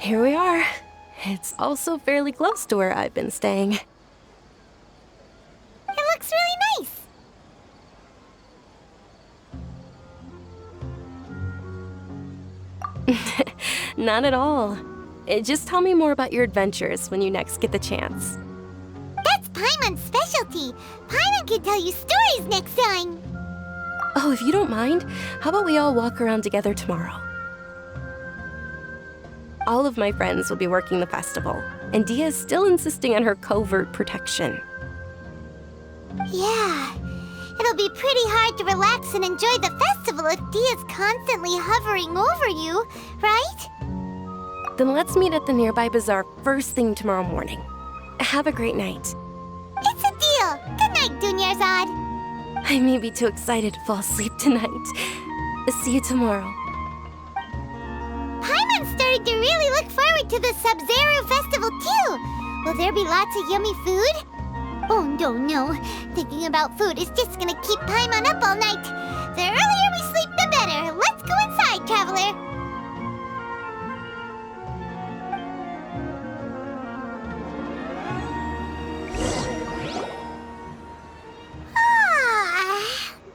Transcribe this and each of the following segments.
here we are. It's also fairly close to where I've been staying. It looks really nice. Not at all. Just tell me more about your adventures when you next get the chance. That's Paimon's specialty. Paimon can tell you stories next time. Oh, if you don't mind, how about we all walk around together tomorrow? All of my friends will be working the festival, and Dia is still insisting on her covert protection. Yeah, it'll be pretty hard to relax and enjoy the festival if Dia's constantly hovering over you, right? Then let's meet at the nearby bazaar first thing tomorrow morning. Have a great night. It's a deal. Good night, Dunyarzad. I may be too excited to fall asleep tonight. See you tomorrow. Paimon's starting to really look forward to the Sub-Zero festival too. Will there be lots of yummy food? Oh, no. Thinking about food is just gonna keep Paimon up all night. The earlier we sleep, the better. Let's go inside, Traveler.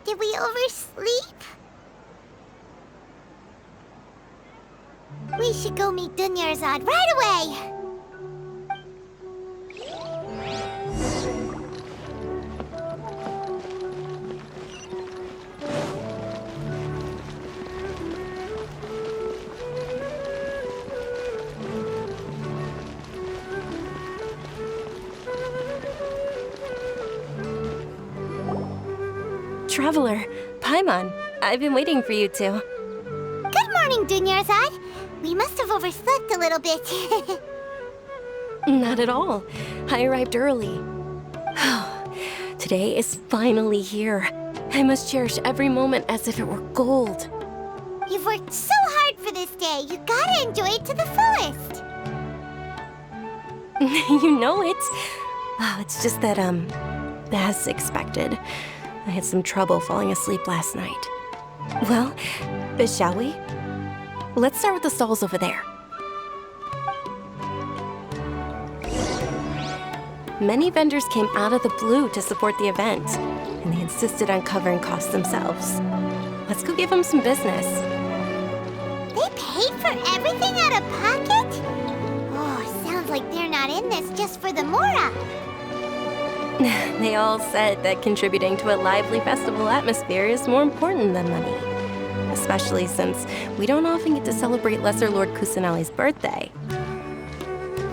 Did we oversleep? We should go meet Dunyarzad right away! Traveler, Paimon, I've been waiting for you two. Good morning, Dunyarzad. We must have overslept a little bit. Not at all. I arrived early. Today is finally here. I must cherish every moment as if it were gold. You've worked so hard for this day. You gotta enjoy it to the fullest. You know it. Oh, it's just that, as expected, I had some trouble falling asleep last night. Well, shall we? Let's start with the stalls over there. Many vendors came out of the blue to support the event, and they insisted on covering costs themselves. Let's go give them some business. They paid for everything out of pocket? Oh, sounds like they're not in this just for the Mora. They all said that contributing to a lively festival atmosphere is more important than money. Especially since we don't often get to celebrate Lesser Lord Kusanali's birthday.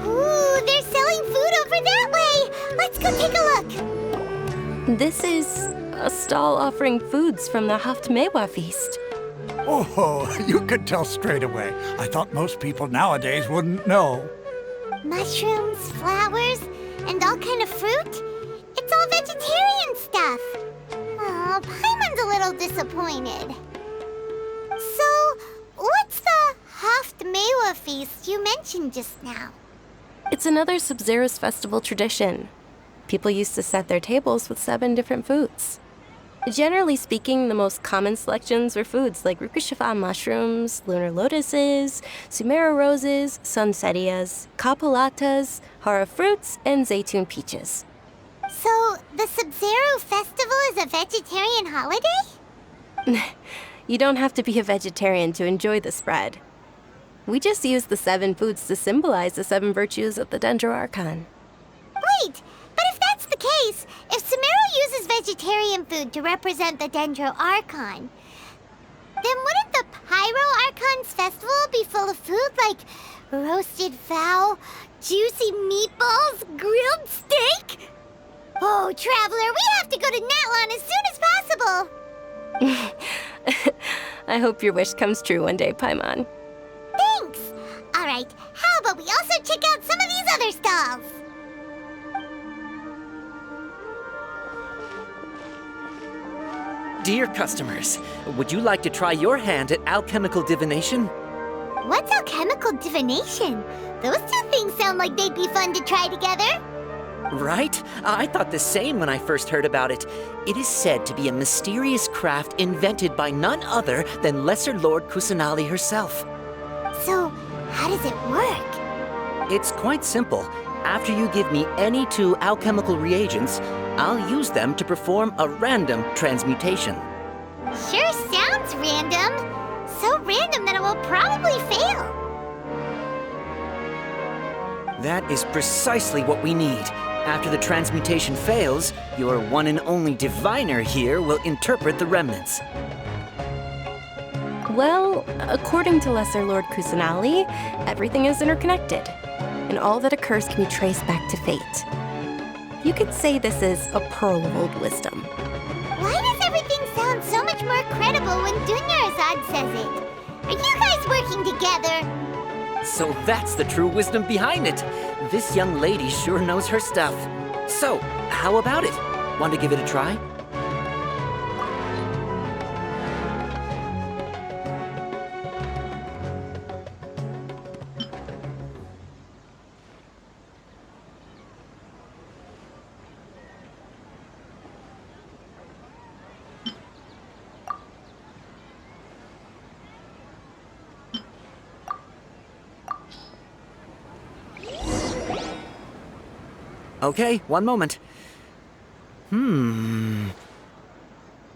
Ooh, they're selling food over that way! Let's go take a look! This is a stall offering foods from the Haftmewa feast. Oh, you could tell straight away. I thought most people nowadays wouldn't know. Mushrooms, flowers, and all kind of fruit? It's all vegetarian stuff. Oh, Paimon's a little disappointed. So, what's the Haftmewa feast you mentioned just now? It's another Sub-Zero's festival tradition. People used to set their tables with 7 different foods. Generally speaking, the most common selections were foods like Rukushifa mushrooms, lunar lotuses, Sumera roses, sunsetias, kapulatas, hara fruits, and zaytun peaches. So, the Sub-Zero festival is a vegetarian holiday? You don't have to be a vegetarian to enjoy the spread. We just use the 7 foods to symbolize the 7 virtues of the Dendro Archon. Wait, but if that's the case, if Sumero uses vegetarian food to represent the Dendro Archon, then wouldn't the Pyro Archon's festival be full of food like roasted fowl, juicy meatballs, grilled steak? Oh, Traveler, we have to go to Natlan as soon as possible! I hope your wish comes true one day, Paimon. Thanks! Alright, how about we also check out some of these other stalls? Dear customers, would you like to try your hand at alchemical divination? What's alchemical divination? Those two things sound like they'd be fun to try together. Right? I thought the same when I first heard about it. It is said to be a mysterious craft invented by none other than Lesser Lord Kusanali herself. So, how does it work? It's quite simple. After you give me any 2 alchemical reagents, I'll use them to perform a random transmutation. Sure sounds random. So random that it will probably fail. That is precisely what we need. After the transmutation fails, your one and only diviner here will interpret the remnants. Well, according to Lesser Lord Kusanali, everything is interconnected, and all that occurs can be traced back to fate. You could say this is a pearl of old wisdom. Why does everything sound so much more credible when Dunyarzad says it? Are you guys working together? So that's the true wisdom behind it. This young lady sure knows her stuff. So, how about it? Want to give it a try? Okay, one moment.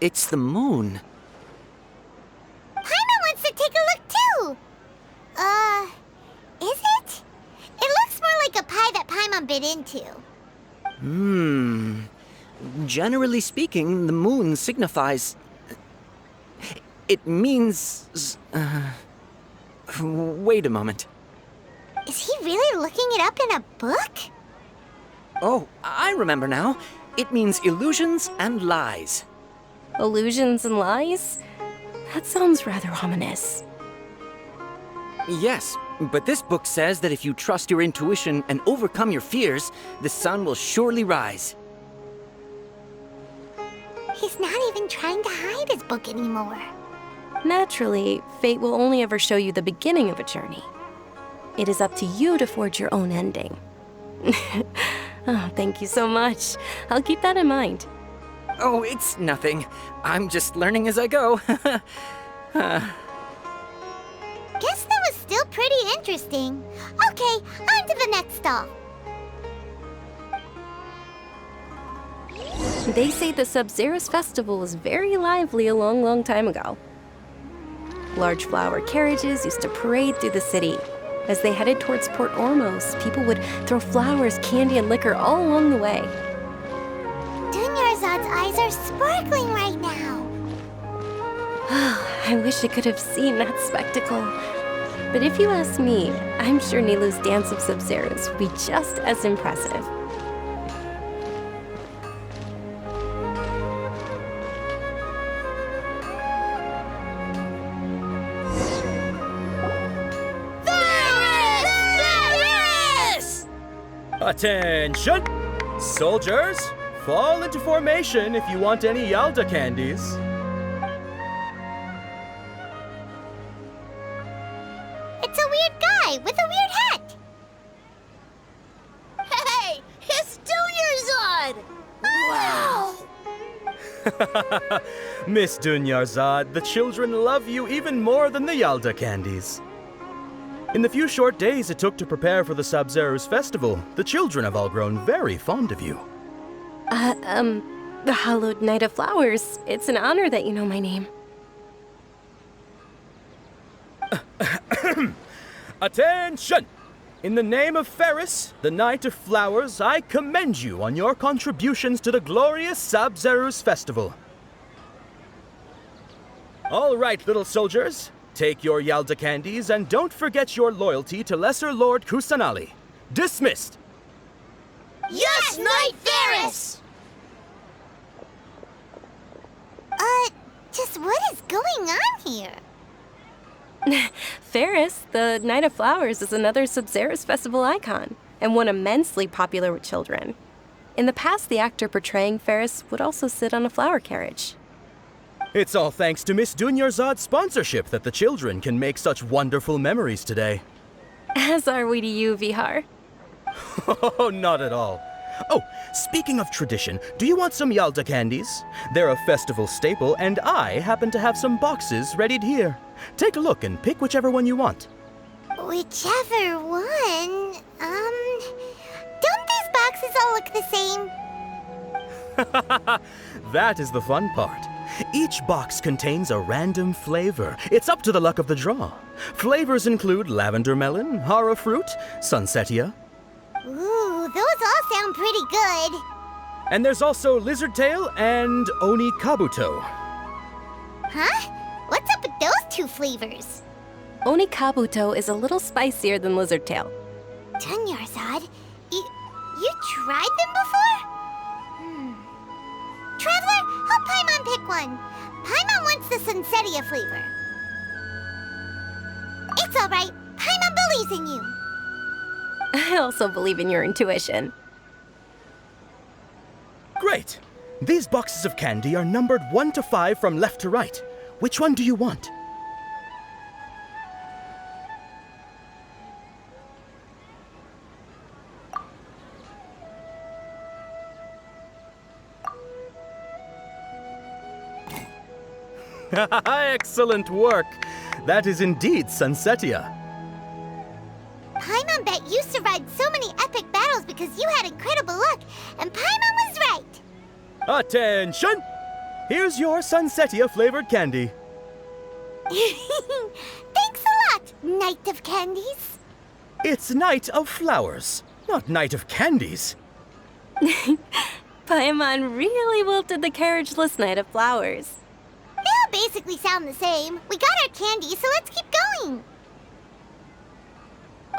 It's the moon. Paimon wants to take a look too. Is it? It looks more like a pie that Paimon bit into. Generally speaking, the moon signifies... It means... Wait a moment. Is he really looking it up in a book? Oh, I remember now. It means illusions and lies. Illusions and lies? That sounds rather ominous. Yes, but this book says that if you trust your intuition and overcome your fears, the sun will surely rise. He's not even trying to hide his book anymore. Naturally, fate will only ever show you the beginning of a journey. It is up to you to forge your own ending. Oh, thank you so much. I'll keep that in mind. Oh, it's nothing. I'm just learning as I go. Guess that was still pretty interesting. Okay, on to the next stop. They say the Sub-Zerus festival was very lively a long, long time ago. Large flower carriages used to parade through the city. As they headed towards Port Ormos, people would throw flowers, candy, and liquor all along the way. Dunyarzad's eyes are sparkling right now. I wish I could have seen that spectacle. But if you ask me, I'm sure Nilu's Dance of Sub-Zerus would be just as impressive. Attention! Soldiers, fall into formation if you want any Yalda candies. It's a weird guy with a weird hat. Hey, it's Dunyarzad! Wow! Miss Dunyarzad, the children love you even more than the Yalda candies. In the few short days it took to prepare for the Sub-Zerus festival, the children have all grown very fond of you. The Hallowed Knight of Flowers. It's an honor that you know my name. Attention! In the name of Ferris, the Knight of Flowers, I commend you on your contributions to the glorious Sub-Zerus festival. All right, little soldiers. Take your Yalda candies and don't forget your loyalty to Lesser Lord Kusanali. Dismissed! Yes, Knight Ferris! Just what is going on here? Ferris, the Knight of Flowers, is another Sub-Zerus festival icon, and one immensely popular with children. In the past, the actor portraying Ferris would also sit on a flower carriage. It's all thanks to Miss Dunyarzad's sponsorship that the children can make such wonderful memories today. As are we to you, Vihar. Oh, not at all. Oh, speaking of tradition, do you want some Yalda candies? They're a festival staple, and I happen to have some boxes readied here. Take a look and pick whichever one you want. Whichever one? all look the same? That is the fun part. Each box contains a random flavor. It's up to the luck of the draw. Flavors include lavender melon, hara fruit, sunsetia. Ooh, those all sound pretty good. And there's also lizard tail and oni kabuto. Huh? What's up with those two flavors? Oni kabuto is a little spicier than lizard tail. Dunyarzad, you tried them before? Traveler, help Paimon pick one. Paimon wants the sunsetia flavor. It's all right. Paimon believes in you. I also believe in your intuition. Great! These boxes of candy are numbered 1 to 5 from left to right. Which one do you want? Excellent work! That is indeed sunsetia. Paimon bet you survived so many epic battles because you had incredible luck, and Paimon was right. Attention! Here's your sunsetia flavored candy. Thanks a lot, Knight of Candies. It's Night of Flowers, not Night of Candies. Paimon really wilted the carriageless Knight of Flowers. They all basically sound the same. We got our candy, so let's keep going.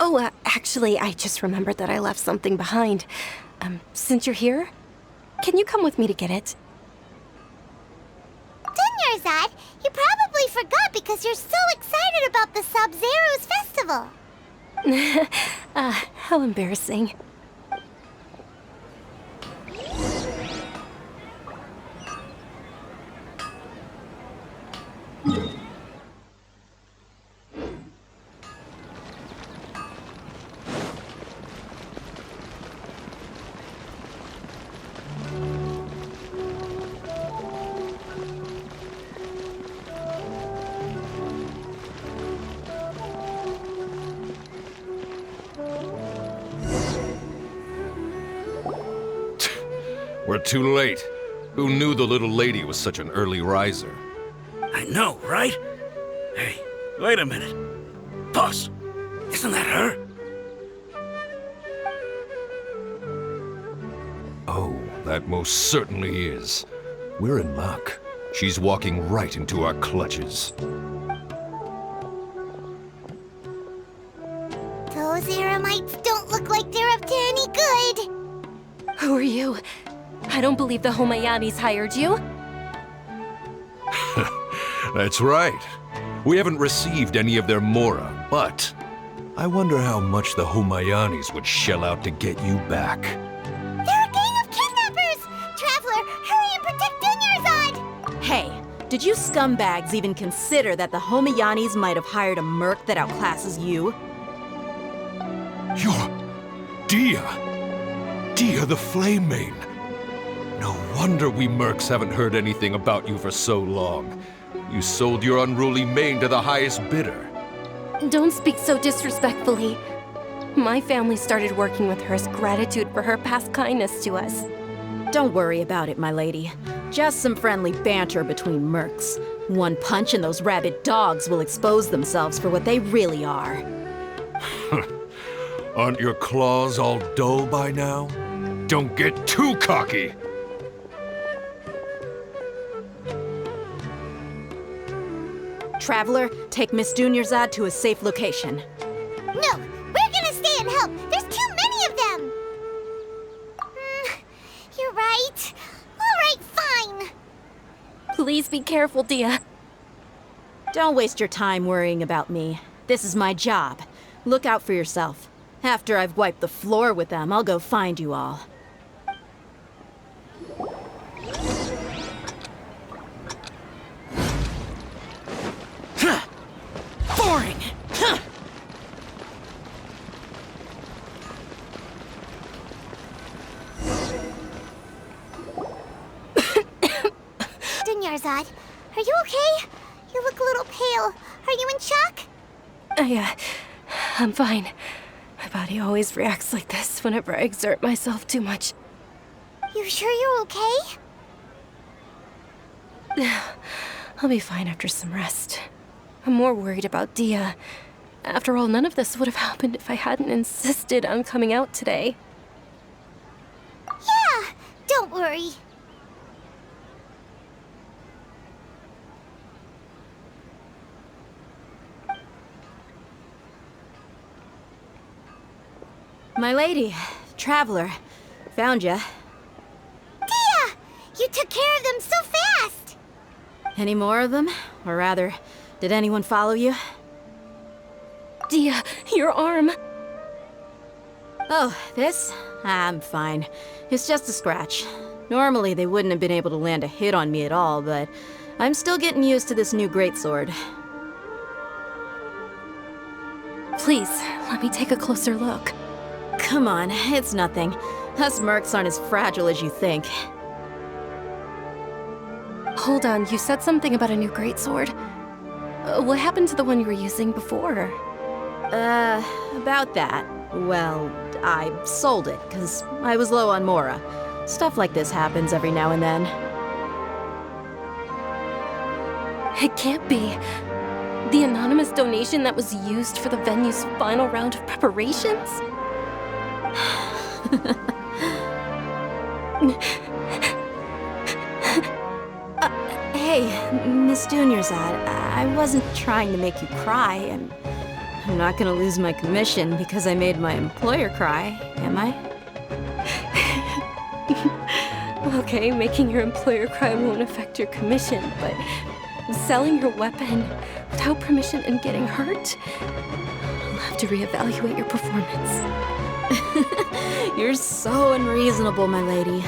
Oh, actually, I just remembered that I left something behind. Since you're here, can you come with me to get it? Dunyarzad, you probably forgot because you're so excited about the Sub-Zero's festival. How embarrassing. We're too late. Who knew the little lady was such an early riser? I know, right? Hey, wait a minute. Boss, isn't that her? Oh, that most certainly is. We're in luck. She's walking right into our clutches. Those Eremites don't look like they're up to any good. Who are you? I don't believe the Homayanis hired you. That's right. We haven't received any of their mora, but I wonder how much the Homayanis would shell out to get you back. They're a gang of kidnappers! Traveler, hurry and protect Dunyarzad! Hey, did you scumbags even consider that the Homayanis might have hired a merc that outclasses you? You're Dia! Dia the Flame Mane! No wonder we mercs haven't heard anything about you for so long. You sold your unruly mane to the highest bidder. Don't speak so disrespectfully. My family started working with her as gratitude for her past kindness to us. Don't worry about it, my lady. Just some friendly banter between mercs. One punch and those rabid dogs will expose themselves for what they really are. Aren't your claws all dull by now? Don't get too cocky! Traveler, take Miss Dunyarzad to a safe location. No, we're gonna stay and help. There's too many of them. You're right. All right, fine. Please be careful, Dia. Don't waste your time worrying about me. This is my job. Look out for yourself. After I've wiped the floor with them, I'll go find you all. Boring! Dunyarzad, are you okay? You look a little pale. Are you in shock? I'm fine. My body always reacts like this whenever I exert myself too much. You sure you're okay? I'll be fine after some rest. I'm more worried about Dia. After all, none of this would have happened if I hadn't insisted on coming out today. Yeah, don't worry. My lady, traveler, found ya. Dia! You took care of them so fast! Any more of them? Or rather, did anyone follow you? Dia, your arm! Oh, this? I'm fine. It's just a scratch. Normally, they wouldn't have been able to land a hit on me at all, but I'm still getting used to this new greatsword. Please, let me take a closer look. Come on, it's nothing. Us mercs aren't as fragile as you think. Hold on, you said something about a new greatsword. What happened to the one you were using before? About that. Well, I sold it, because I was low on Mora. Stuff like this happens every now and then. It can't be. The anonymous donation that was used for the venue's final round of preparations? Hey, Miss Dunyarzad, I wasn't trying to make you cry. I'm not gonna lose my commission because I made my employer cry, am I? Okay, making your employer cry won't affect your commission, but selling your weapon without permission and getting hurt? I'll have to reevaluate your performance. You're so unreasonable, my lady.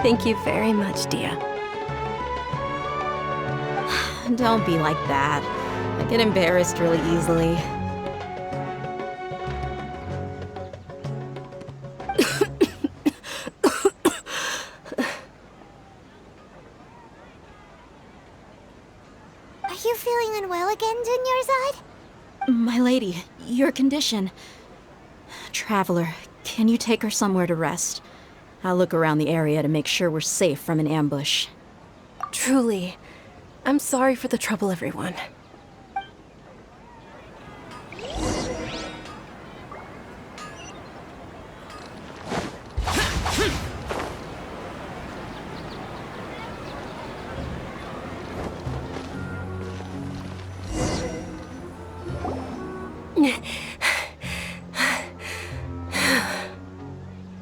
Thank you very much, Dia. Don't be like that. I get embarrassed really easily. Are you feeling unwell again, Dunyarzad? My lady, your condition. Traveler, can you take her somewhere to rest? I'll look around the area to make sure we're safe from an ambush. Truly, I'm sorry for the trouble, everyone.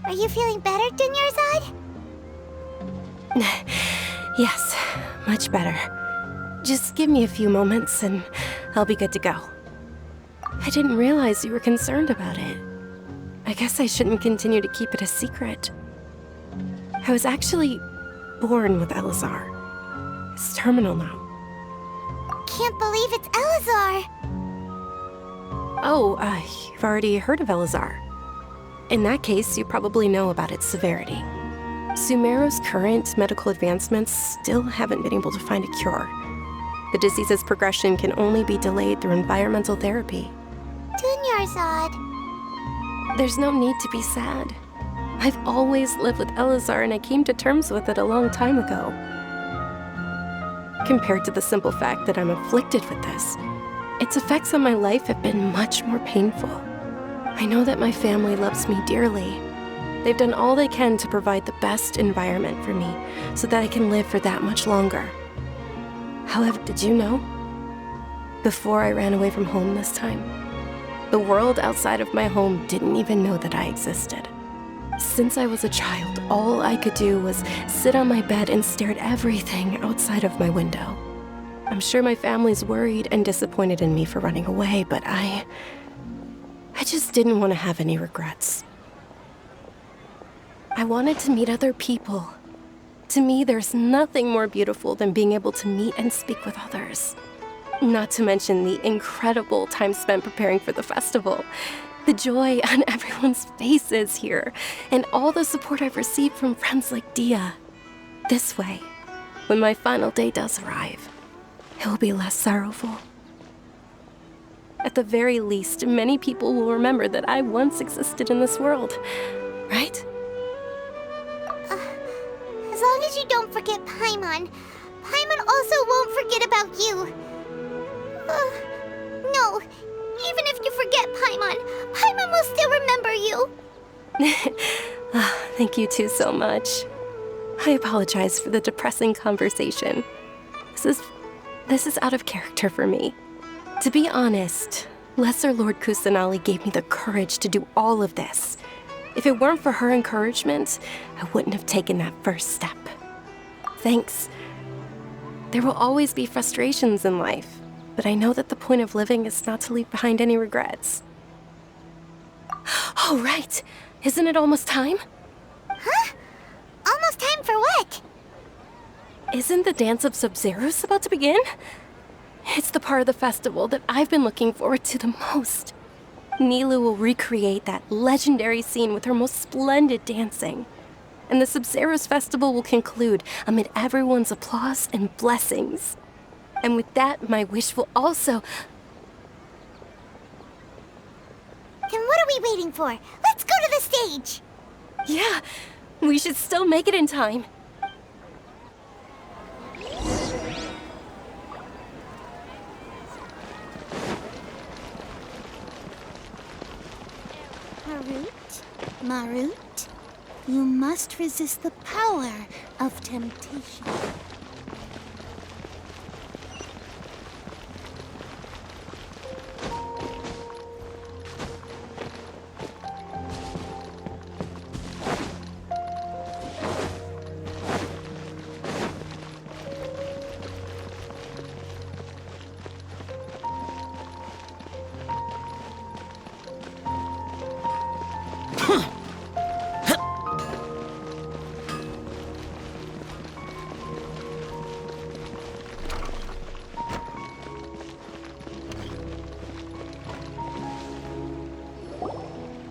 Are you feeling better, Dunyarzad? Yes, much better. Just give me a few moments and I'll be good to go. I didn't realize you were concerned about it. I guess I shouldn't continue to keep it a secret. I was actually born with Elazar. It's terminal now. Can't believe it's Elazar! Oh, you've already heard of Elazar. In that case, you probably know about its severity. Sumeru's current medical advancements still haven't been able to find a cure. The disease's progression can only be delayed through environmental therapy. Dunyarzad. There's no need to be sad. I've always lived with Elazar and I came to terms with it a long time ago. Compared to the simple fact that I'm afflicted with this, its effects on my life have been much more painful. I know that my family loves me dearly. They've done all they can to provide the best environment for me so that I can live for that much longer. However, did you know? Before I ran away from home this time, the world outside of my home didn't even know that I existed. Since I was a child, all I could do was sit on my bed and stare at everything outside of my window. I'm sure my family's worried and disappointed in me for running away, but I just didn't want to have any regrets. I wanted to meet other people. To me, there's nothing more beautiful than being able to meet and speak with others. Not to mention the incredible time spent preparing for the festival. The joy on everyone's faces here, and all the support I've received from friends like Dia. This way, when my final day does arrive, it will be less sorrowful. At the very least, many people will remember that I once existed in this world. Right? As long as you don't forget Paimon, Paimon also won't forget about you. No, even if you forget Paimon, Paimon will still remember you. Thank you two so much. I apologize for the depressing conversation. This is out of character for me. To be honest, Lesser Lord Kusanali gave me the courage to do all of this. If it weren't for her encouragement, I wouldn't have taken that first step. Thanks. There will always be frustrations in life, but I know that the point of living is not to leave behind any regrets. Oh, right. Isn't it almost time? Huh? Almost time for what? Isn't the Dance of Sub-Zeros about to begin? It's the part of the festival that I've been looking forward to the most. Nilu will recreate that legendary scene with her most splendid dancing. And the Sub-Zeros festival will conclude amid everyone's applause and blessings. And with that, my wish will also... Then what are we waiting for? Let's go to the stage! Yeah, we should still make it in time. Marut, you must resist the power of temptation.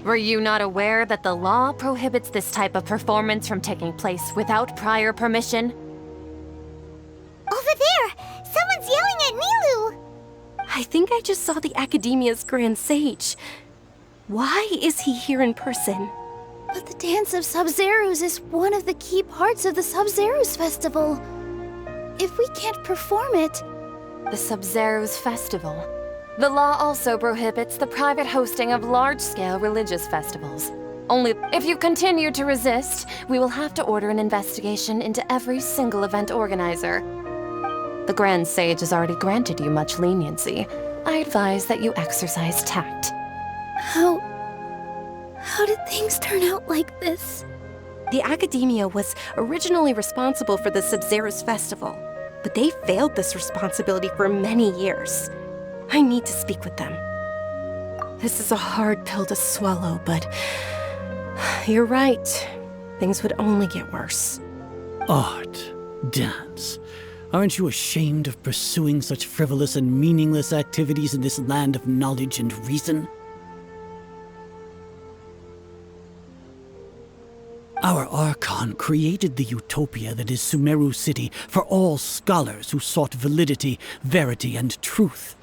Were you not aware that the law prohibits this type of performance from taking place without prior permission? Over there! Someone's yelling at Nilu! I think I just saw the Academia's Grand Sage. Why is he here in person? But the Dance of Sub-Zeros is one of the key parts of the Sub-Zeros Festival. If we can't perform it... The Sub-Zeros Festival. The law also prohibits the private hosting of large-scale religious festivals. Only if you continue to resist, we will have to order an investigation into every single event organizer. The Grand Sage has already granted you much leniency. I advise that you exercise tact. How did things turn out like this? The Academia was originally responsible for the Sub-Zeros Festival, but they failed this responsibility for many years. I need to speak with them. This is a hard pill to swallow, but you're right. Things would only get worse. Art, dance. Aren't you ashamed of pursuing such frivolous and meaningless activities in this land of knowledge and reason? Our Archon created the utopia that is Sumeru City for all scholars who sought validity, verity, and truth,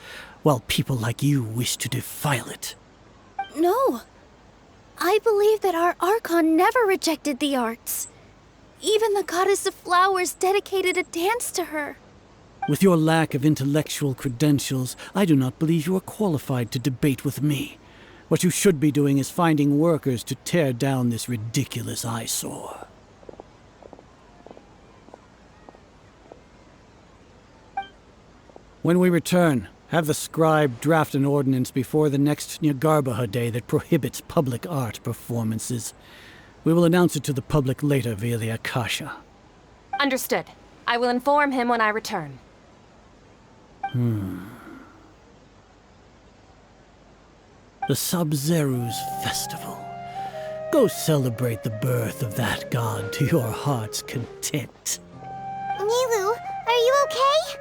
while people like you wish to defile it. No. I believe that our Archon never rejected the arts. Even the goddess of flowers dedicated a dance to her. With your lack of intellectual credentials, I do not believe you are qualified to debate with me. What you should be doing is finding workers to tear down this ridiculous eyesore. When we return, have the scribe draft an ordinance before the next Nyagarbha Day that prohibits public art performances. We will announce it to the public later via the Akasha. Understood. I will inform him when I return. The Sub-Zeros Festival. Go celebrate the birth of that god to your heart's content. Nilu, are you okay?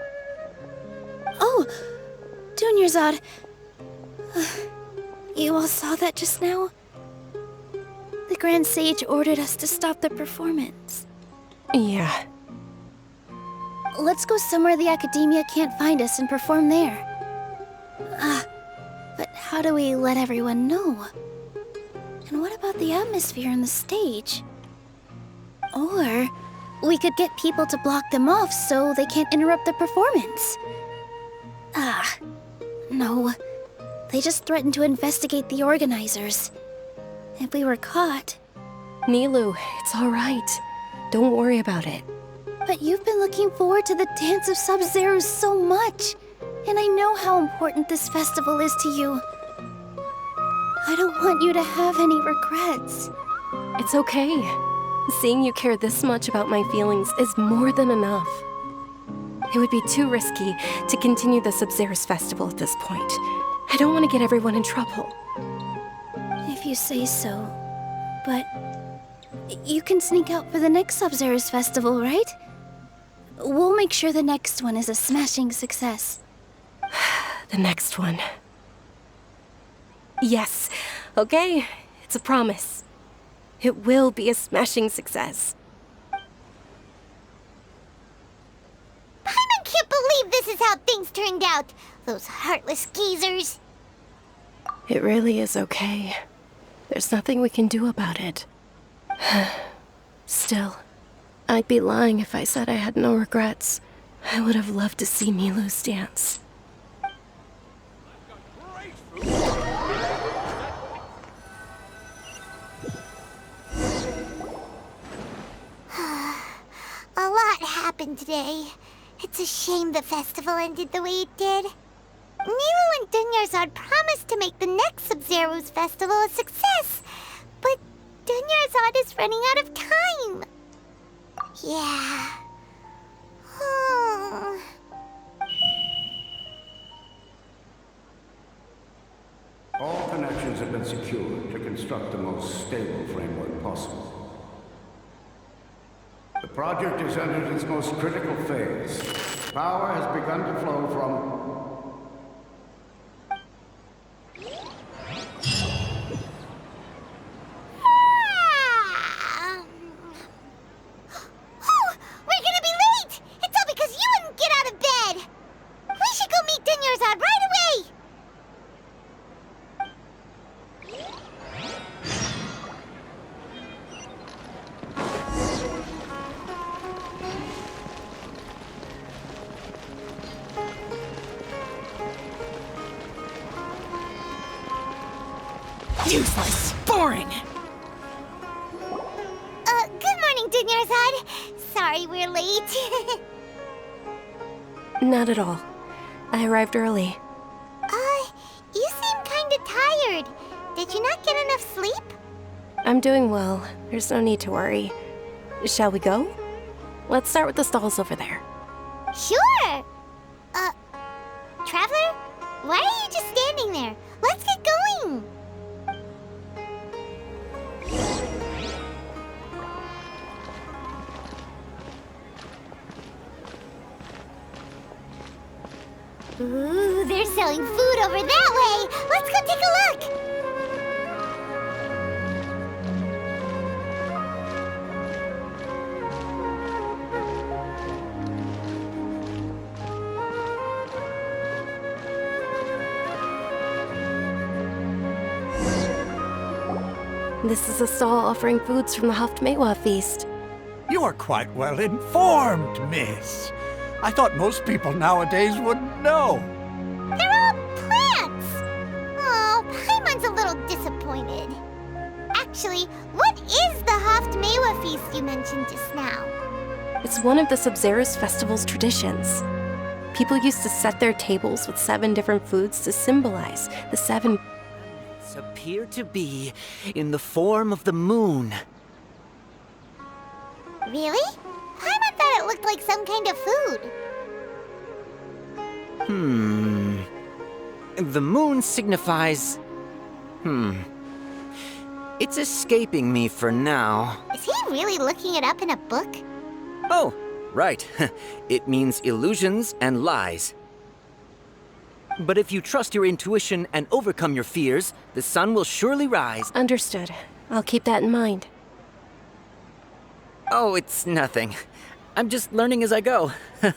Oh, Dunyarzad. You all saw that just now? The Grand Sage ordered us to stop the performance. Yeah. Let's go somewhere the Academia can't find us and perform there. how do we let everyone know? And what about the atmosphere on the stage? Or we could get people to block them off so they can't interrupt the performance. No. They just threatened to investigate the organizers. If we were caught... Nilou, it's all right. Don't worry about it. But you've been looking forward to the Dance of Sub-Zero so much. And I know how important this festival is to you. I don't want you to have any regrets. It's okay. Seeing you care this much about my feelings is more than enough. It would be too risky to continue the Sub-Zero's festival at this point. I don't want to get everyone in trouble. If you say so. But you can sneak out for the next Sub-Zero's festival, right? We'll make sure the next one is a smashing success. The next one. Yes. Okay, it's a promise. It will be a smashing success. Paimon can't believe this is how things turned out. Those heartless geezers. It really is okay. There's nothing we can do about it. Still, I'd be lying if I said I had no regrets. I would have loved to see Nilou's dance. A lot happened today. It's a shame the festival ended the way it did. Nilou and Dunyarzad promised to make the next Sub-Zero's festival a success, but Dunyarzad is running out of time. Yeah. All connections have been secured to construct the most stable framework possible. The project has entered its most critical phase. Power has begun to flow from... We're gonna be late! It's all because you wouldn't get out of bed! We should go meet Dunyarzad right away! Useless! Boring! Good morning, Dunyarzad. Sorry we're late. Not at all. I arrived early. You seem kinda tired. Did you not get enough sleep? I'm doing well. There's no need to worry. Shall we go? Let's start with the stalls over there. Sure! Traveler? Why are you just standing there? Let's get going! Ooh, they're selling food over that way! Let's go take a look! This is a stall offering foods from the Haftmewa feast. You are quite well informed, miss. I thought most people nowadays wouldn't know. They're all plants! Oh, Paimon's a little disappointed. Actually, what is the Haftmewa feast you mentioned just now? It's one of the Sub-Zero's festival's traditions. People used to set their tables with 7 different foods to symbolize the 7... appear to be in the form of the moon. Really? Paimon thought it looked like some kind of food. The moon signifies... It's escaping me for now. Is he really looking it up in a book? Oh, right. It means illusions and lies. But if you trust your intuition and overcome your fears, the sun will surely rise. Understood. I'll keep that in mind. Oh, it's nothing. I'm just learning as I go. Guess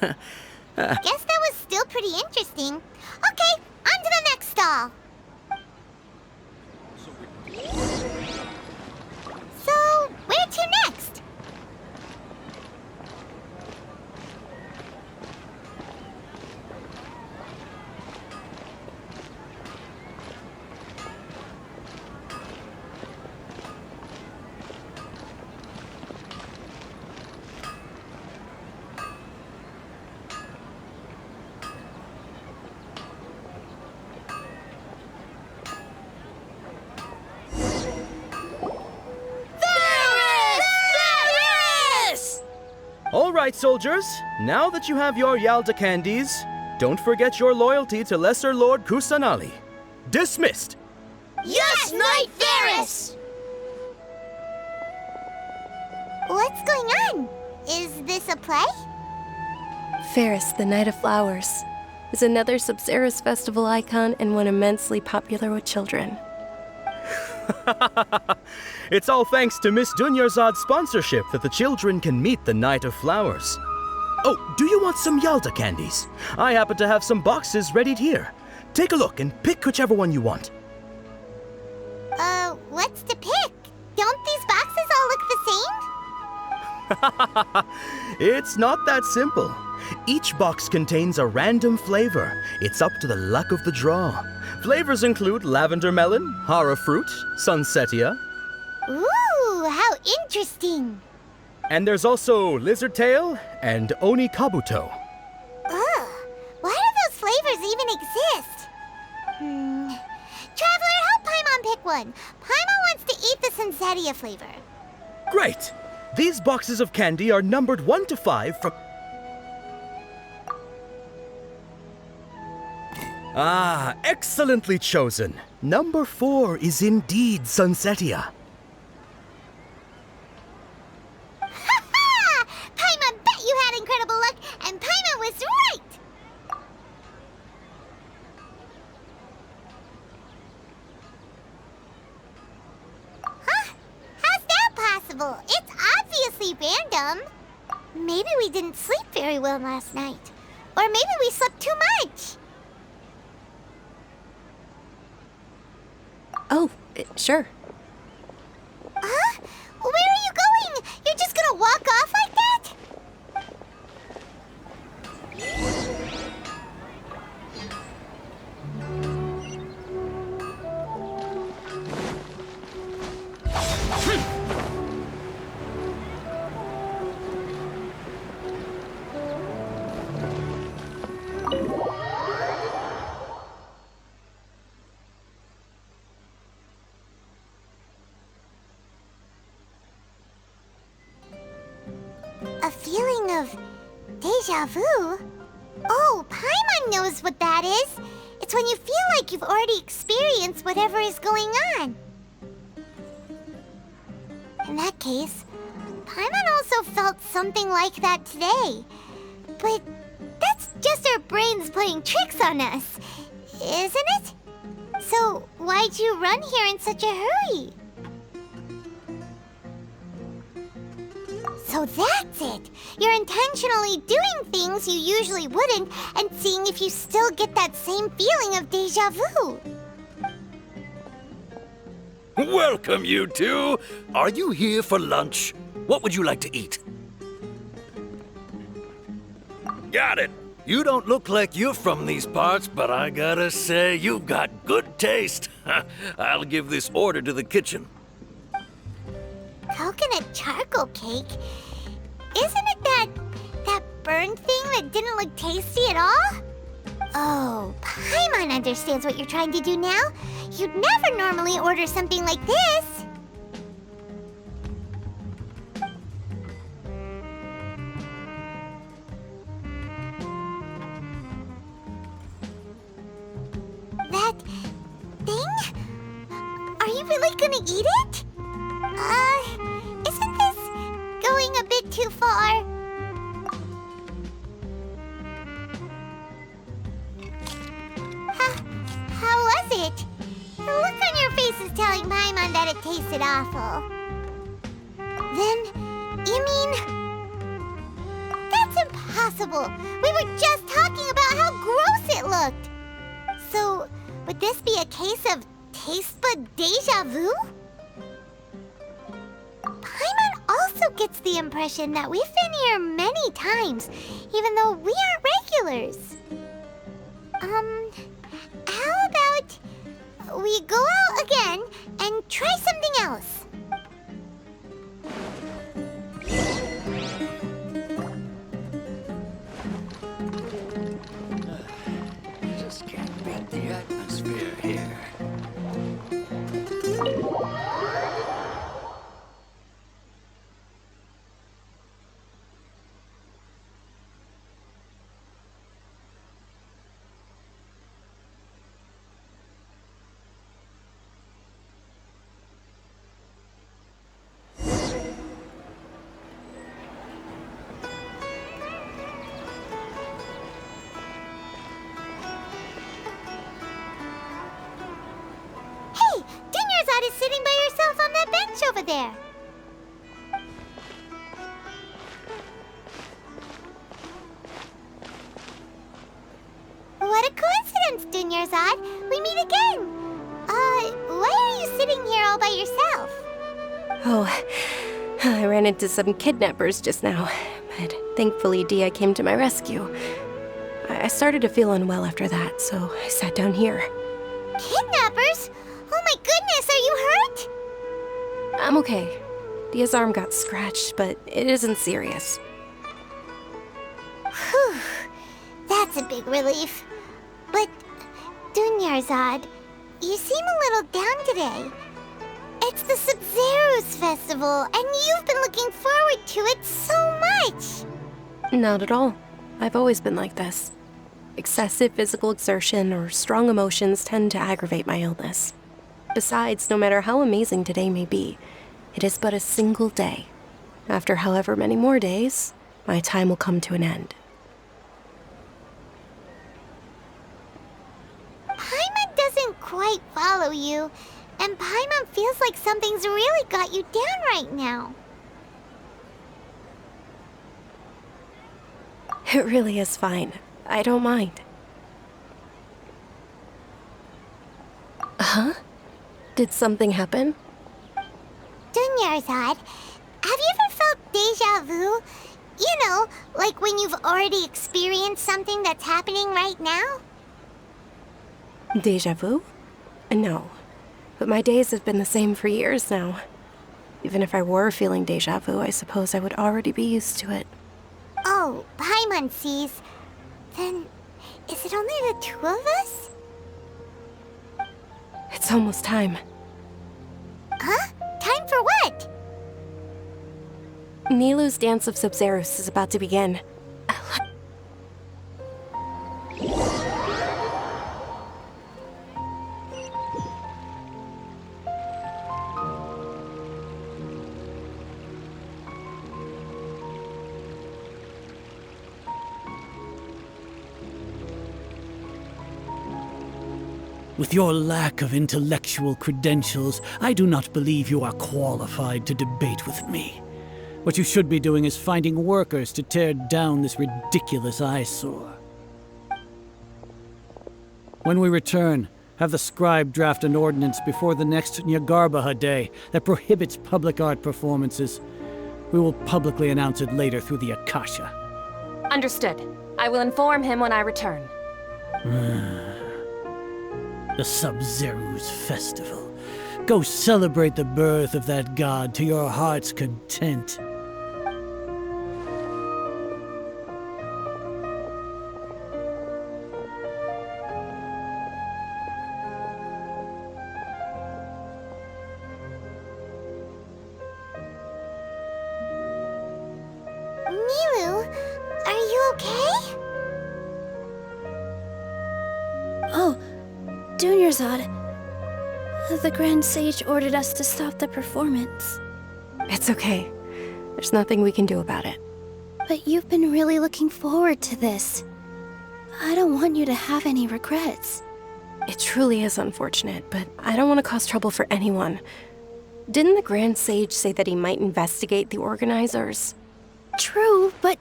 that was still pretty interesting. Okay, on to the next stall. So, where to next? All right, soldiers. Now that you have your Yalda candies, don't forget your loyalty to Lesser Lord Kusanali. Dismissed! Yes, Knight Varys! What's going on? Is this a play? Ferris, the Knight of Flowers, is another Sub-Zerus festival icon and one immensely popular with children. It's all thanks to Miss Dunyarzad's sponsorship that the children can meet the Knight of Flowers. Oh, do you want some Yalda candies? I happen to have some boxes ready here. Take a look and pick whichever one you want. What's to pick? Don't these boxes all look the same? It's not that simple. Each box contains a random flavor. It's up to the luck of the draw. Flavors include lavender melon, hara fruit, sunsetia. Ooh, how interesting. And there's also lizard tail and oni kabuto. Ugh, why do those flavors even exist? Traveler, help Paimon pick one. Paimon wants to eat the sunsetia flavor. Great! These boxes of candy are numbered 1 to 5 from... Ah, excellently chosen. Number 4 is indeed sunsetia. Ha-ha! Paimon bet you had incredible luck, and Paimon was right! Huh? How's that possible? It's obviously random. Maybe we didn't sleep very well last night. Or maybe we slept too much. Oh, sure. Huh? Where are you going? You're just gonna walk off like that? A feeling of deja vu? Oh, Paimon knows what that is. It's when you feel like you've already experienced whatever is going on. In that case, Paimon also felt something like that today. But that's just our brains playing tricks on us, isn't it? So why'd you run here in such a hurry? So that's it! You're intentionally doing things you usually wouldn't and seeing if you still get that same feeling of deja vu. Welcome, you two. Are you here for lunch? What would you like to eat? Got it. You don't look like you're from these parts, but I gotta say, you've got good taste. I'll give this order to the kitchen. Coconut charcoal cake? Isn't it that burned thing that didn't look tasty at all? Oh, Paimon understands what you're trying to do now. You'd never normally order something like this. That thing? Are you really gonna eat it? Isn't this going a bit too far? How was it? The look on your face is telling Paimon that it tasted awful. Then, you mean... That's impossible! We were just talking about how gross it looked! So, would this be a case of taste bud deja vu? Paimon also gets the impression that we've been here many times, even though we aren't regulars. How about we go out again and try something else? Just can't beat the atmosphere here. Hey, Dunyarzad is sitting by herself on that bench over there. What a coincidence, Dunyarzad. We meet again. Why are you sitting here all by yourself? Oh, I ran into some kidnappers just now, but thankfully Dia came to my rescue. I started to feel unwell after that, so I sat down here. Kidnappers? Oh my goodness, are you hurt? I'm okay. Dia's arm got scratched, but it isn't serious. Whew, that's a big relief. But, Dunyarzad, you seem a little down today. It's the Sub-Zero's festival, and you've been looking forward to it so much. Not at all. I've always been like this. Excessive physical exertion or strong emotions tend to aggravate my illness. Besides, no matter how amazing today may be, it is but a single day. After however many more days, my time will come to an end. Paimon doesn't quite follow you, and Paimon feels like something's really got you down right now. It really is fine. I don't mind. Huh? Did something happen? Dunyarzad, have you ever felt deja vu? You know, like when you've already experienced something that's happening right now? Deja vu? No. But my days have been the same for years now. Even if I were feeling deja vu, I suppose I would already be used to it. Oh, Paimon sees. Then, is it only the two of us? It's almost time. Huh? Time for what? Nilou's Dance of Sub-Zeros is about to begin. With your lack of intellectual credentials, I do not believe you are qualified to debate with me. What you should be doing is finding workers to tear down this ridiculous eyesore. When we return, have the scribe draft an ordinance before the next Nyagarbaha Day that prohibits public art performances. We will publicly announce it later through the Akasha. Understood. I will inform him when I return. The Sub-Zero's festival. Go celebrate the birth of that god to your heart's content. Nilou, are you okay? Oh, Dunyarzad. The Grand Sage ordered us to stop the performance. It's okay. There's nothing we can do about it. But you've been really looking forward to this. I don't want you to have any regrets. It truly is unfortunate, but I don't want to cause trouble for anyone. Didn't the Grand Sage say that he might investigate the organizers? True, but...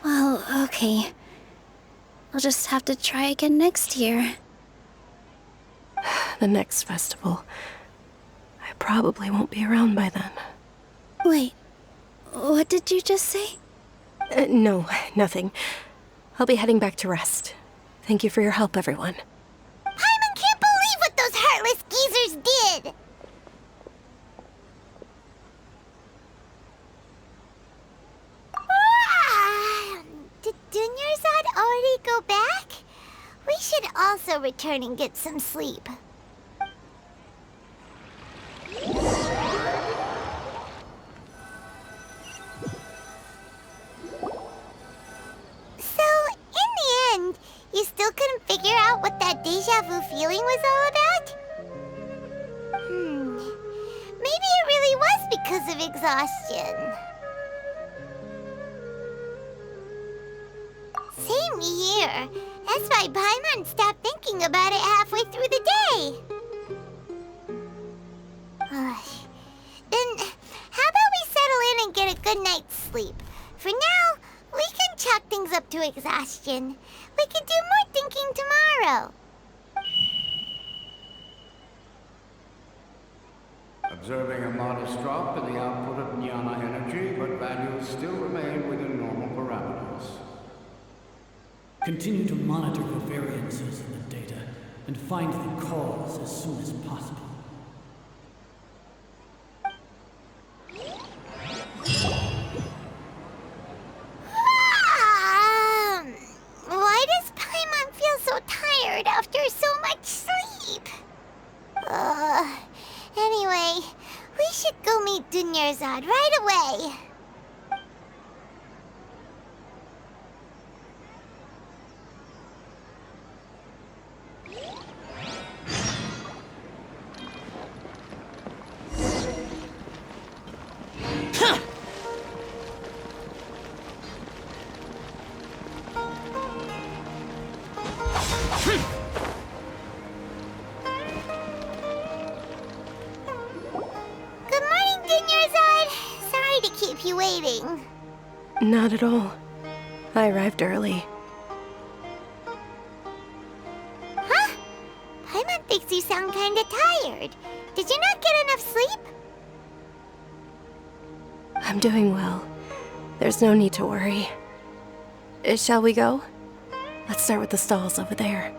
Well, okay. I'll just have to try again next year. the next festival. I probably won't be around by then. Wait, what did you just say? No, nothing. I'll be heading back to rest. Thank you for your help, everyone. Paimon can't believe what those heartless geezers did! Did Dunyarzad already go back? We should also return and get some sleep. So, in the end, you still couldn't figure out what that deja vu feeling was all about? Maybe it really was because of exhaustion. Same here. That's why Paimon stopped thinking about it halfway through the day. Then, how about we settle in and get a good night's sleep? For now, we can chalk things up to exhaustion. We can do more thinking tomorrow. Observing a modest drop in the output of jnana energy, but values still remain within normal parameters. Continue to monitor for variances in the data and find the cause as soon as possible. Why does Paimon feel so tired after so much sleep? Anyway, we should go meet Dunyarzad right away. Good morning, Dunyarzad. Sorry to keep you waiting. Not at all. I arrived early. Huh? Paimon thinks you sound kinda tired. Did you not get enough sleep? I'm doing well. There's no need to worry. Shall we go? Let's start with the stalls over there.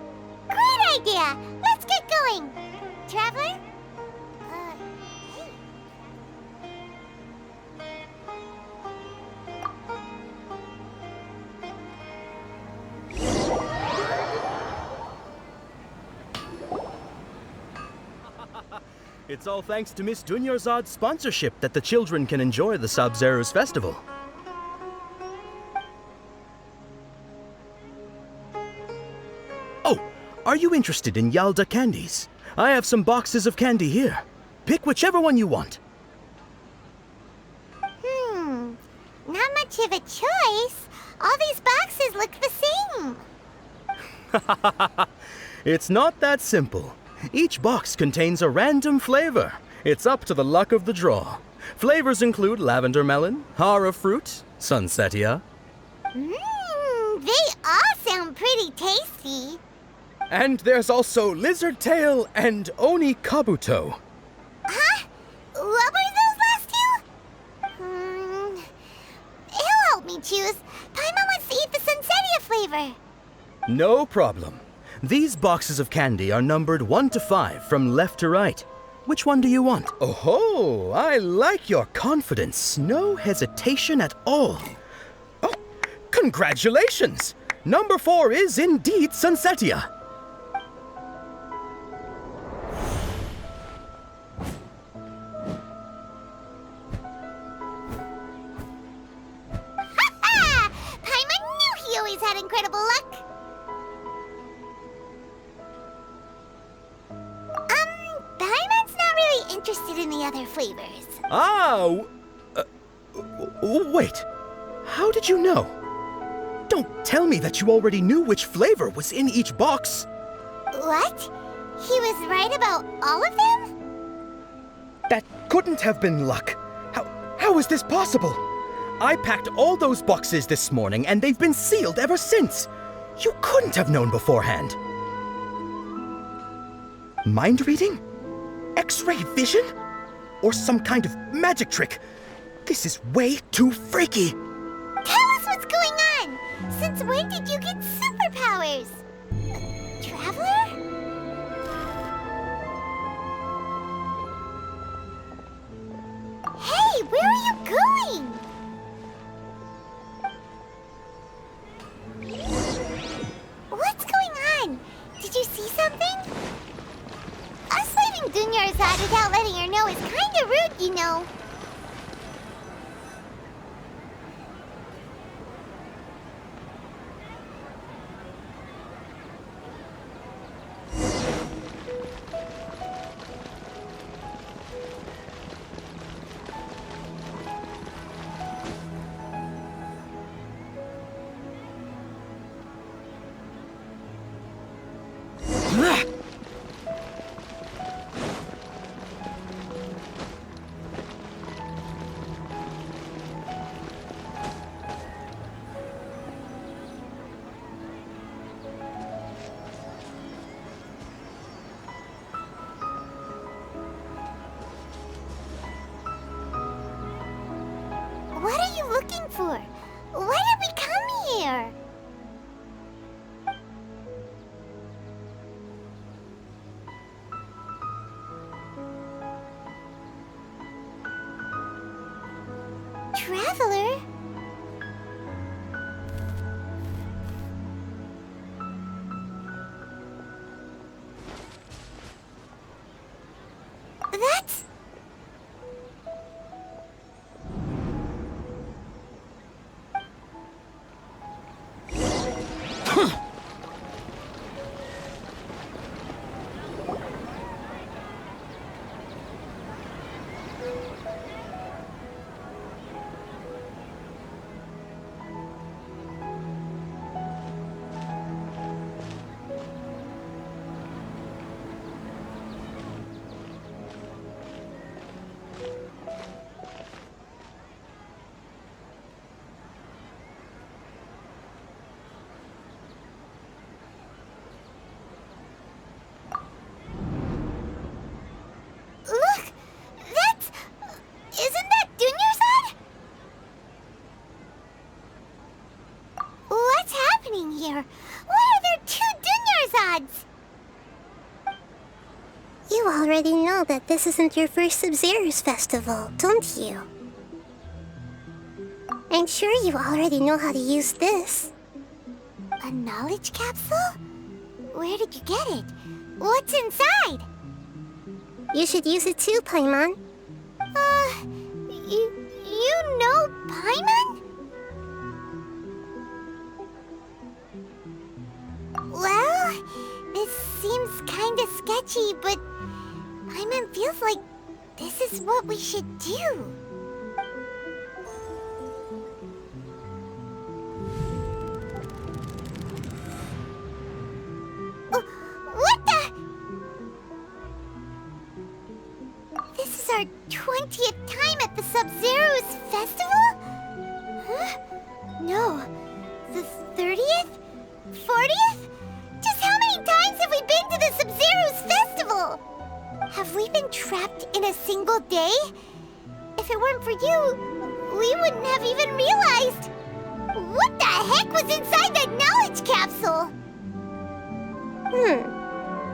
Great idea! Let's get going! Traveler? Hey. It's all thanks to Miss Dunyarzad's sponsorship that the children can enjoy the Sub-Zero's festival. Oh, are you interested in Yalda candies? I have some boxes of candy here. Pick whichever one you want. Not much of a choice. All these boxes look the same. It's not that simple. Each box contains a random flavor. It's up to the luck of the draw. Flavors include lavender melon, hara fruit, sunsetia. They all sound pretty tasty. And there's also lizard tail and oni kabuto. Huh? What were those last two? He'll help me choose. Paimon wants to eat the sunsetia flavor. No problem. These boxes of candy are numbered 1 to 5 from left to right. Which one do you want? Oh, I like your confidence. No hesitation at all. Oh, congratulations! Number 4 is indeed sunsetia. Ha-ha! Paimon knew he always had incredible luck. Paimon's not really interested in the other flavors. Wait. How did you know? Don't tell me that you already knew which flavor was in each box. What? He was right about all of them? That couldn't have been luck. How is this possible? I packed all those boxes this morning and they've been sealed ever since. You couldn't have known beforehand. Mind reading? X-ray vision? Or some kind of magic trick? This is way too freaky! Tell us what's going on! Since when did you get superpowers? A traveler? Hey, where are you going? What's going on? Did you see something? Us leaving Dunyarzad without letting her know is kinda rude, you know. What are you looking for? Why did we come here? Traveler? That's... Look! That's... Isn't that Dunyarzad? What's happening here? Why are there two Dunyarzads? You already know that this isn't your first Sub-Zero's festival, don't you? I'm sure you already know how to use this. A knowledge capsule? Where did you get it? What's inside? You should use it too, Paimon. You know Paimon? Well, this seems kinda sketchy, but Paimon feels like this is what we should do. What the? This is our 20th time at the Sub-Zero's festival? Huh? No. The 30th? 40th? Just how many times have we been to the Sub-Zero's festival? Have we been trapped in a single day? If it weren't for you, we wouldn't have even realized. What the heck was inside that knowledge capsule?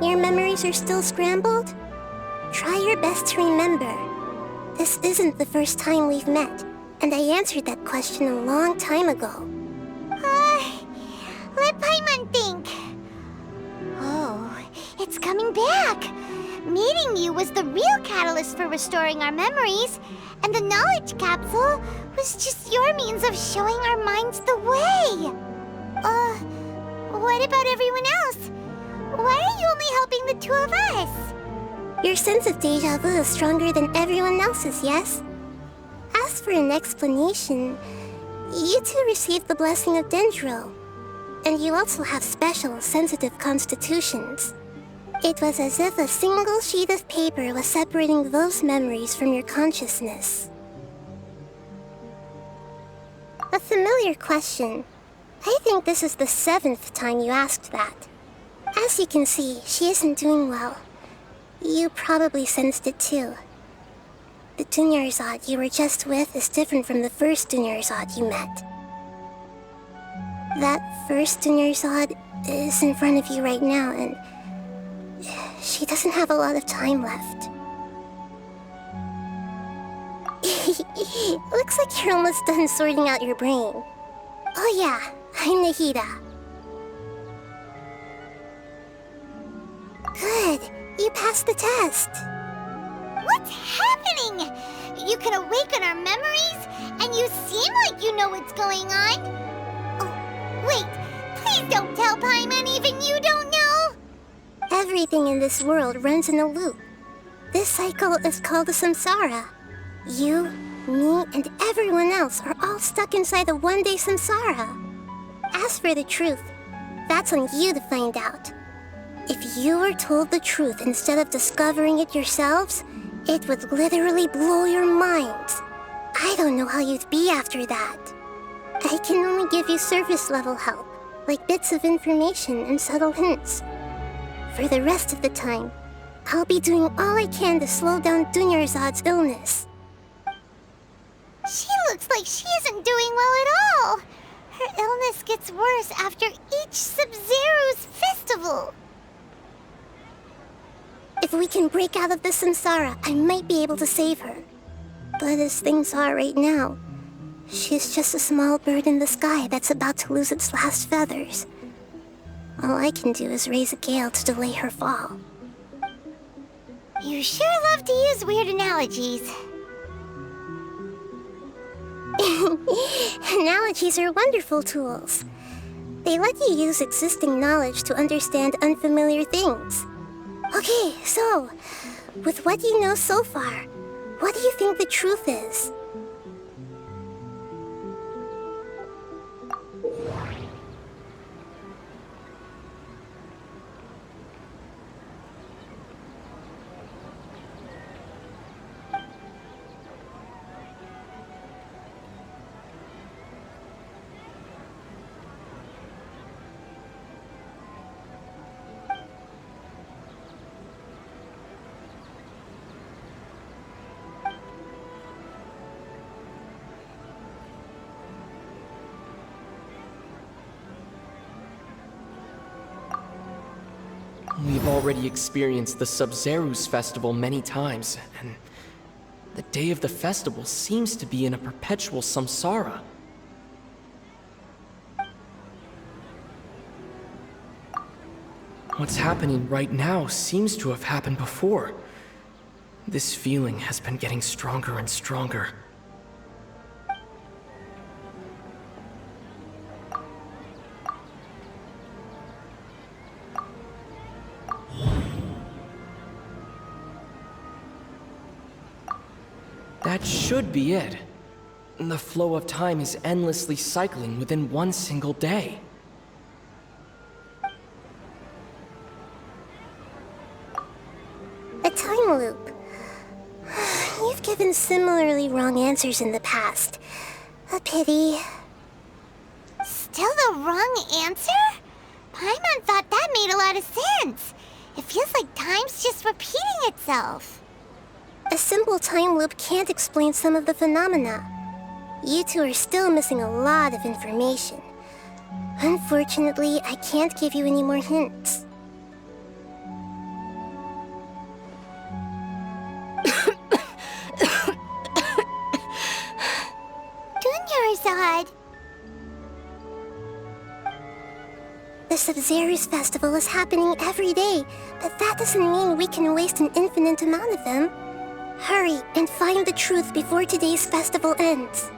Your memories are still scrambled? Try your best to remember. This isn't the first time we've met, and I answered that question a long time ago. Let Paimon think. Oh, it's coming back. Meeting you was the real catalyst for restoring our memories, and the knowledge capsule was just your means of showing our minds the way. What about everyone else? Why are you only helping the two of us? Your sense of deja vu is stronger than everyone else's, yes? As for an explanation, you two received the blessing of Dendro, and you also have special, sensitive constitutions. It was as if a single sheet of paper was separating those memories from your consciousness. A familiar question. I think this is the 7th time you asked that. As you can see, she isn't doing well. You probably sensed it too. The Dunyarzad you were just with is different from the first Dunyarzad you met. That first Dunyarzad is in front of you right now, and she doesn't have a lot of time left. Looks like you're almost done sorting out your brain. Oh yeah, I'm Nahida. Good, you passed the test. What's happening? You can awaken our memories, and you seem like you know what's going on. Oh, wait, please don't tell Paimon even you don't know. Everything in this world runs in a loop. This cycle is called the samsara. You, me, and everyone else are all stuck inside the one-day samsara. As for the truth, that's on you to find out. If you were told the truth instead of discovering it yourselves, it would literally blow your minds. I don't know how you'd be after that. I can only give you surface-level help, like bits of information and subtle hints. For the rest of the time, I'll be doing all I can to slow down Dunyarzad's illness. She looks like she isn't doing well at all. Her illness gets worse after each Sub-Zero's festival. If we can break out of the samsara, I might be able to save her. But as things are right now, she's just a small bird in the sky that's about to lose its last feathers. All I can do is raise a gale to delay her fall. You sure love to use weird analogies. Analogies are wonderful tools. They let you use existing knowledge to understand unfamiliar things. Okay, so, with what you know so far, what do you think the truth is? We've already experienced the Sub-Zeru's festival many times, and the day of the festival seems to be in a perpetual samsara. What's happening right now seems to have happened before. This feeling has been getting stronger and stronger. That should be it. The flow of time is endlessly cycling within one single day. A time loop. You've given similarly wrong answers in the past. A pity. Still the wrong answer? Paimon thought that made a lot of sense. It feels like time's just repeating itself. A simple time loop can't explain some of the phenomena. You two are still missing a lot of information. Unfortunately, I can't give you any more hints. Dunyarzad! The Sub-Zeru's festival is happening every day, but that doesn't mean we can waste an infinite amount of them. Hurry and find the truth before today's festival ends.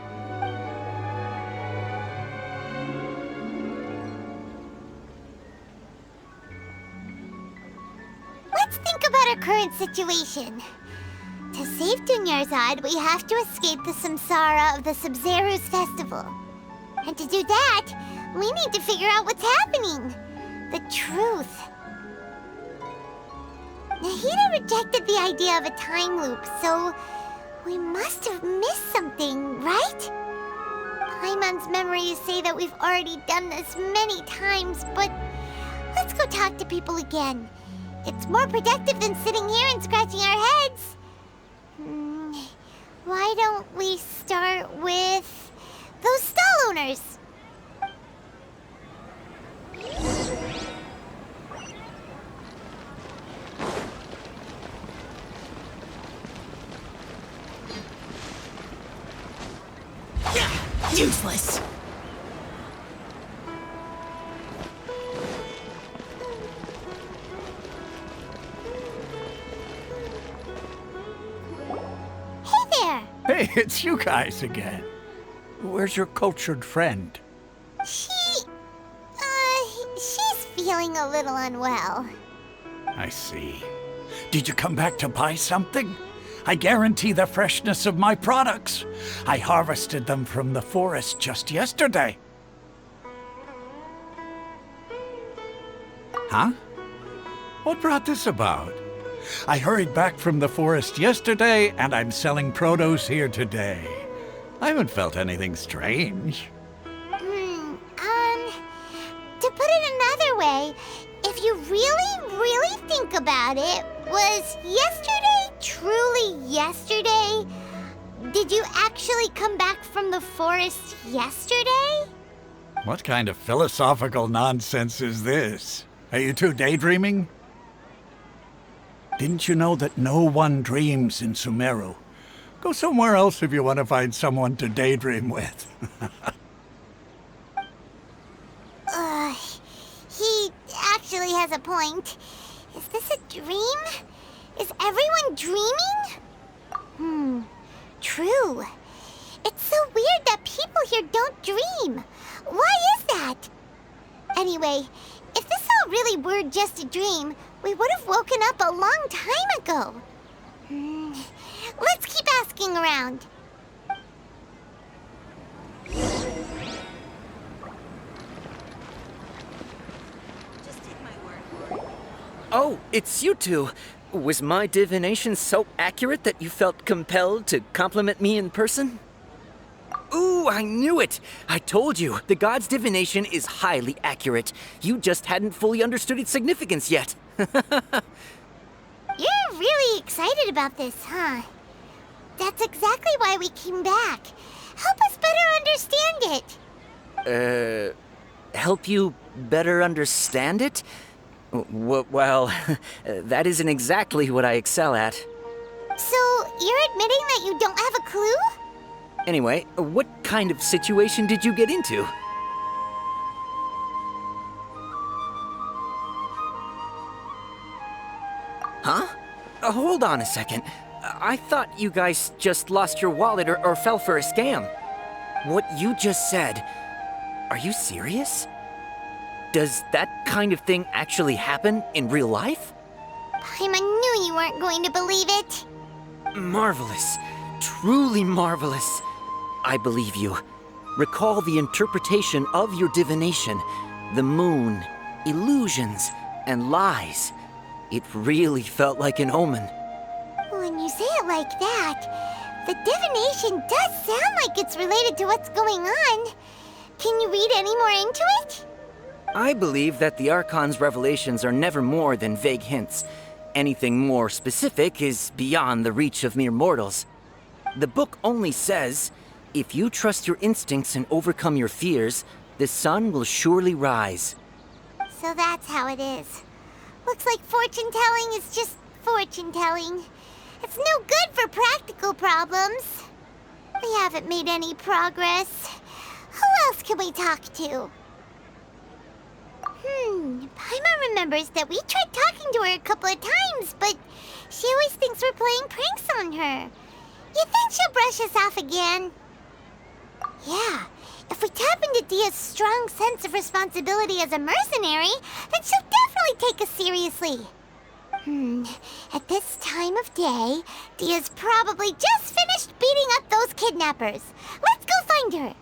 Let's think about our current situation. To save Dunyarzad, we have to escape the samsara of the Sub-Zeru's festival. And to do that, we need to figure out what's happening. The truth. Nahida rejected the idea of a time loop, so we must have missed something, right? Paimon's memories say that we've already done this many times, but let's go talk to people again. It's more productive than sitting here and scratching our heads. Why don't we start with those stall owners? Useless. Hey, it's you guys again. Where's your cultured friend? She's feeling a little unwell. I see. Did you come back to buy something? I guarantee the freshness of my products. I harvested them from the forest just yesterday. Huh? What brought this about? I hurried back from the forest yesterday, and I'm selling produce here today. I haven't felt anything strange. To put it another way, if you really think about it, was yesterday truly yesterday? Did you actually come back from the forest yesterday? What kind of philosophical nonsense is this? Are you two daydreaming? Didn't you know that no one dreams in Sumero? Go somewhere else if you want to find someone to daydream with. He actually has a point. Is this a dream? Is everyone dreaming? True. It's so weird that people here don't dream. Why is that? Anyway, if this all really were just a dream, we would have woken up a long time ago. Let's keep asking around. Oh, it's you two. Was my divination so accurate that you felt compelled to compliment me in person? Ooh, I knew it! I told you, the god's divination is highly accurate. You just hadn't fully understood its significance yet. You're really excited about this, huh? That's exactly why we came back. Help us better understand it. Help you better understand it? Well, that isn't exactly what I excel at. So, you're admitting that you don't have a clue? Anyway, what kind of situation did you get into? Huh? Hold on a second. I thought you guys just lost your wallet or fell for a scam. What you just said, are you serious? Does that kind of thing actually happen in real life? Paimon knew you weren't going to believe it. Marvelous. Truly marvelous. I believe you. Recall the interpretation of your divination. The moon, illusions, and lies. It really felt like an omen. When you say it like that, the divination does sound like it's related to what's going on. Can you read any more into it? I believe that the Archon's revelations are never more than vague hints. Anything more specific is beyond the reach of mere mortals. The book only says, if you trust your instincts and overcome your fears, the sun will surely rise. So that's how it is. Looks like fortune-telling is just fortune-telling. It's no good for practical problems. We haven't made any progress. Who else can we talk to? Paimon remembers that we tried talking to her a couple of times, but she always thinks we're playing pranks on her. You think she'll brush us off again? Yeah, if we tap into Dia's strong sense of responsibility as a mercenary, then she'll definitely take us seriously. At this time of day, Dia's probably just finished beating up those kidnappers. Let's go find her.